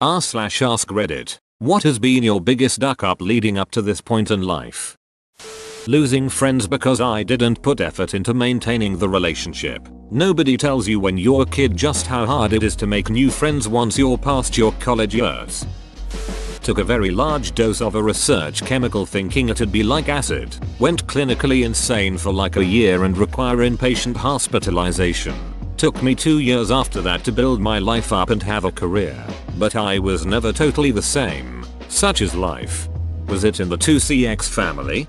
r/ask Reddit. What has been your biggest duck up leading up to this point in life? Losing friends because I didn't put effort into maintaining the relationship. Nobody tells you when you're a kid just how hard it is to make new friends once you're past your college years. Took a very large dose of a research chemical thinking it'd be like acid. Went clinically insane for like a year and require inpatient hospitalization. Took me 2 years after that to build my life up and have a career. But I was never totally the same. Such is life. Was it in the 2CX family?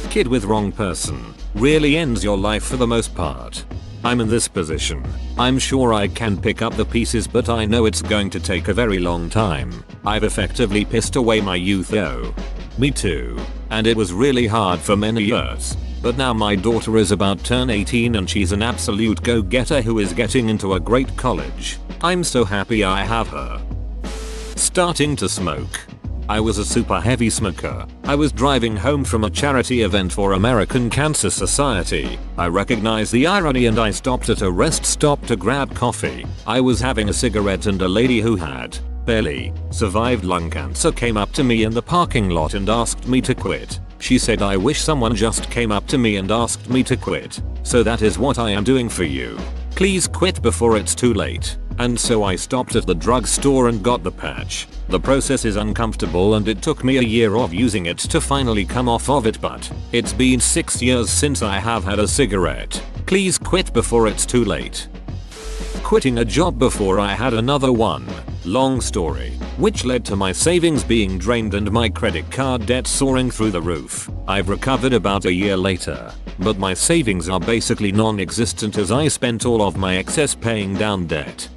Kid with wrong person really ends your life for the most part. I'm in this position. I'm sure I can pick up the pieces, but I know it's going to take a very long time. I've effectively pissed away my youth. Oh. Me too. And it was really hard for many years. But now my daughter is about to turn 18 and she's an absolute go-getter who is getting into a great college. I'm so happy I have her. Starting to smoke. I was a super heavy smoker. I was driving home from a charity event for American Cancer Society. I recognized the irony and I stopped at a rest stop to grab coffee. I was having a cigarette and a lady who had barely survived lung cancer came up to me in the parking lot and asked me to quit. She said, "I wish someone just came up to me and asked me to quit. So that is what I am doing for you. Please quit before it's too late." And so I stopped at the drugstore and got the patch. The process is uncomfortable and it took me a year of using it to finally come off of it, but it's been 6 years since I have had a cigarette. Please quit before it's too late. Quitting a job before I had another one. Long story. Which led to my savings being drained and my credit card debt soaring through the roof. I've recovered about a year later, but my savings are basically non-existent as I spent all of my excess paying down debt.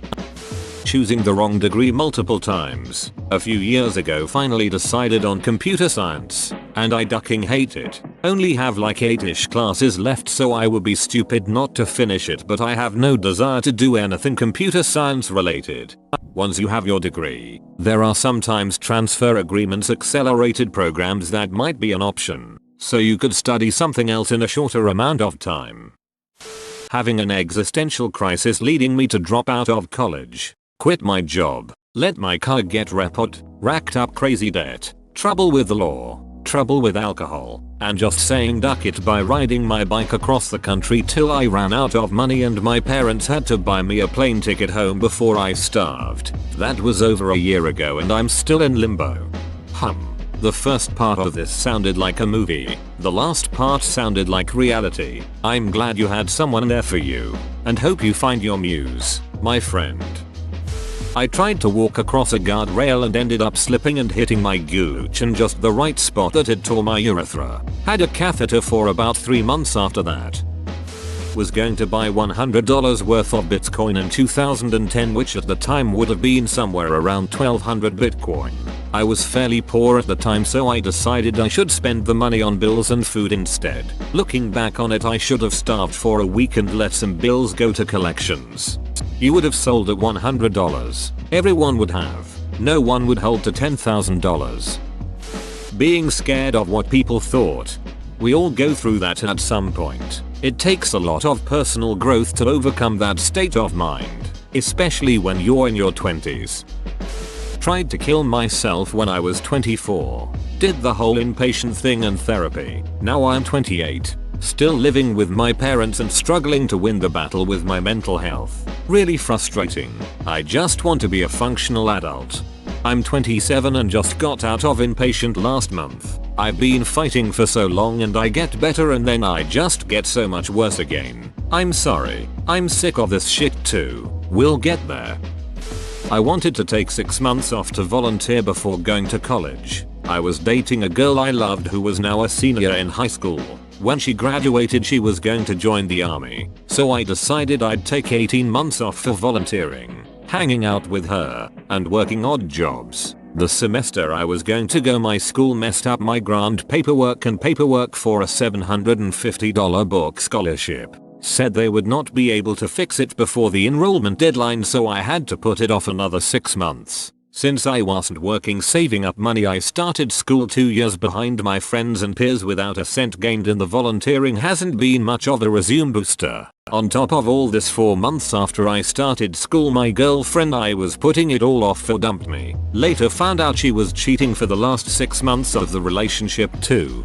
Choosing the wrong degree multiple times. A few years ago finally decided on computer science, and I ducking hate it. Only have like 8ish classes left, so I would be stupid not to finish it, but I have no desire to do anything computer science related. Once you have your degree, there are sometimes transfer agreements, accelerated programs that might be an option, so you could study something else in a shorter amount of time. Having an existential crisis leading me to drop out of college. Quit my job, let my car get repoed, racked up crazy debt, trouble with the law, trouble with alcohol, and just saying duck it by riding my bike across the country till I ran out of money and my parents had to buy me a plane ticket home before I starved. That was over a year ago and I'm still in limbo. The first part of this sounded like a movie. The last part sounded like reality. I'm glad you had someone there for you, and hope you find your muse, my friend. I tried to walk across a guardrail and ended up slipping and hitting my gooch in just the right spot that it tore my urethra. Had a catheter for about 3 months after that. Was going to buy $100 worth of Bitcoin in 2010, which at the time would have been somewhere around 1200 Bitcoin. I was fairly poor at the time, so I decided I should spend the money on bills and food instead. Looking back on it, I should have starved for a week and let some bills go to collections. You would have sold at $100. Everyone would have. No one would hold to $10,000. Being scared of what people thought. We all go through that at some point. It takes a lot of personal growth to overcome that state of mind, especially when you're in your 20s. Tried to kill myself when I was 24. Did the whole inpatient thing and therapy. Now I'm 28. Still living with my parents and struggling to win the battle with my mental health. Really frustrating. I just want to be a functional adult. I'm 27 and just got out of inpatient last month. I've been fighting for so long and I get better and then I just get so much worse again. I'm sorry. I'm sick of this shit too. We'll get there. I wanted to take 6 months off to volunteer before going to college. I was dating a girl I loved who was now a senior in high school. When she graduated, she was going to join the army, so I decided I'd take 18 months off for volunteering, hanging out with her, and working odd jobs. The semester I was going to go, my school messed up my grant paperwork and paperwork for a $750 book scholarship. Said they would not be able to fix it before the enrollment deadline, so I had to put it off another 6 months. Since I wasn't working saving up money, I started school 2 years behind my friends and peers without a cent gained, and the volunteering hasn't been much of a resume booster. On top of all this, 4 months after I started school, my girlfriend I was putting it all off for dumped me. Later found out she was cheating for the last 6 months of the relationship too.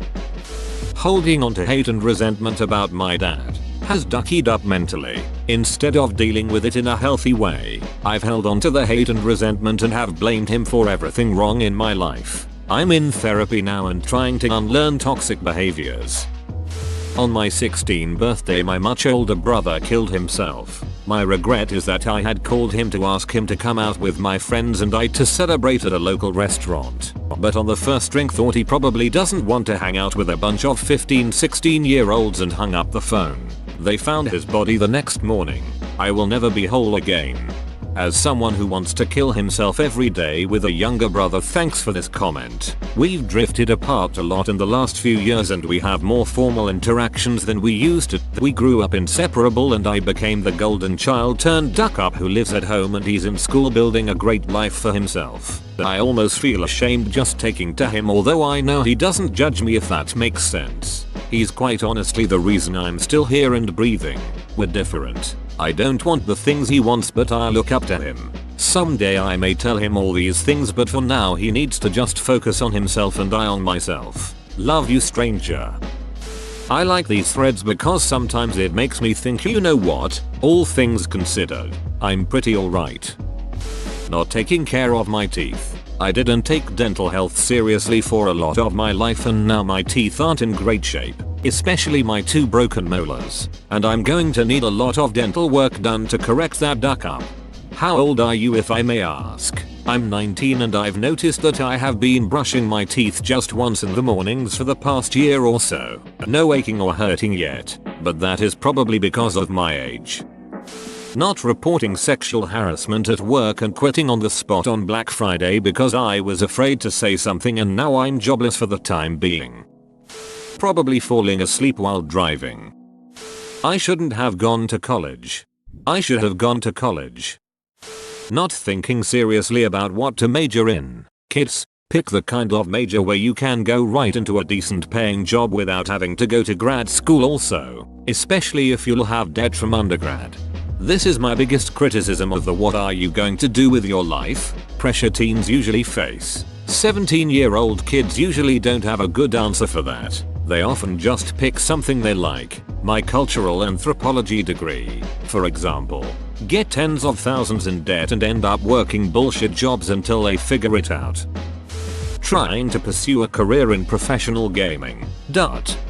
Holding on to hate and resentment about my dad has duckied up mentally. Instead of dealing with it in a healthy way, I've held on to the hate and resentment and have blamed him for everything wrong in my life. I'm in therapy now and trying to unlearn toxic behaviors. On my 16th birthday, my much older brother killed himself. My regret is that I had called him to ask him to come out with my friends and I to celebrate at a local restaurant. But on the first drink thought he probably doesn't want to hang out with a bunch of 15-16-year-olds and hung up the phone. They found his body the next morning. I will never be whole again. As someone who wants to kill himself every day with a younger brother, thanks for this comment. We've drifted apart a lot in the last few years and we have more formal interactions than we used to. We grew up inseparable and I became the golden child turned duck up who lives at home and he's in school building a great life for himself. I almost feel ashamed just taking to him, although I know he doesn't judge me, if that makes sense. He's quite honestly the reason I'm still here and breathing. We're different. I don't want the things he wants, but I look up to him. Someday I may tell him all these things, but for now he needs to just focus on himself and I on myself. Love you, stranger. I like these threads because sometimes it makes me think, you know what, all things considered, I'm pretty alright. Not taking care of my teeth. I didn't take dental health seriously for a lot of my life and now my teeth aren't in great shape, especially my 2 broken molars, and I'm going to need a lot of dental work done to correct that duck up. How old are you, if I may ask? I'm 19 and I've noticed that I have been brushing my teeth just once in the mornings for the past year or so. No aching or hurting yet, but that is probably because of my age. Not reporting sexual harassment at work and quitting on the spot on Black Friday because I was afraid to say something and now I'm jobless for the time being. Probably falling asleep while driving. I shouldn't have gone to college. I should have gone to college. Not thinking seriously about what to major in. Kids, pick the kind of major where you can go right into a decent paying job without having to go to grad school also, especially if you'll have debt from undergrad. This is my biggest criticism of the what are you going to do with your life pressure teens usually face. 17-year-old kids usually don't have a good answer for that. They often just pick something they like. My cultural anthropology degree, for example, get tens of thousands in debt and end up working bullshit jobs until they figure it out. Trying to pursue a career in professional gaming,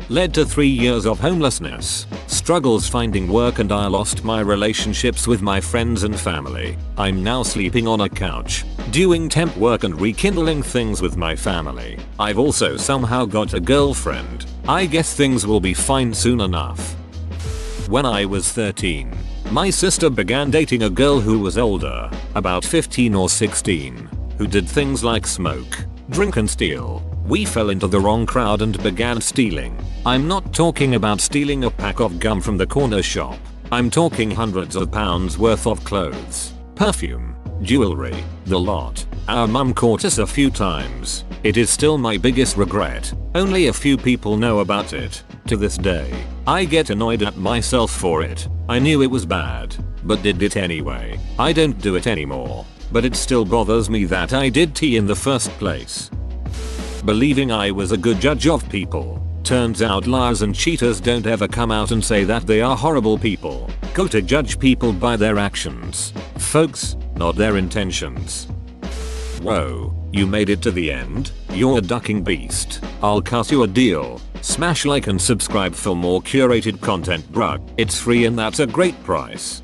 led to 3 years of homelessness, struggles finding work, and I lost my relationships with my friends and family. I'm now sleeping on a couch, doing temp work and rekindling things with my family. I've also somehow got a girlfriend. I guess things will be fine soon enough. When I was 13, my sister began dating a girl who was older, about 15 or 16, who did things like smoke, drink and steal. We fell into the wrong crowd and began stealing. I'm not talking about stealing a pack of gum from the corner shop. I'm talking hundreds of pounds worth of clothes, perfume, jewelry, the lot. Our mum caught us a few times. It is still my biggest regret. Only a few people know about it. To this day, I get annoyed at myself for it. I knew it was bad, but did it anyway. I don't do it anymore, but it still bothers me that I did in the first place. Believing I was a good judge of people. Turns out liars and cheaters don't ever come out and say that they are horrible people. Go to judge people by their actions, folks, not their intentions. Whoa, you made it to the end? You're a ducking beast. I'll cut you a deal. Smash like and subscribe for more curated content, bruh. It's free and that's a great price.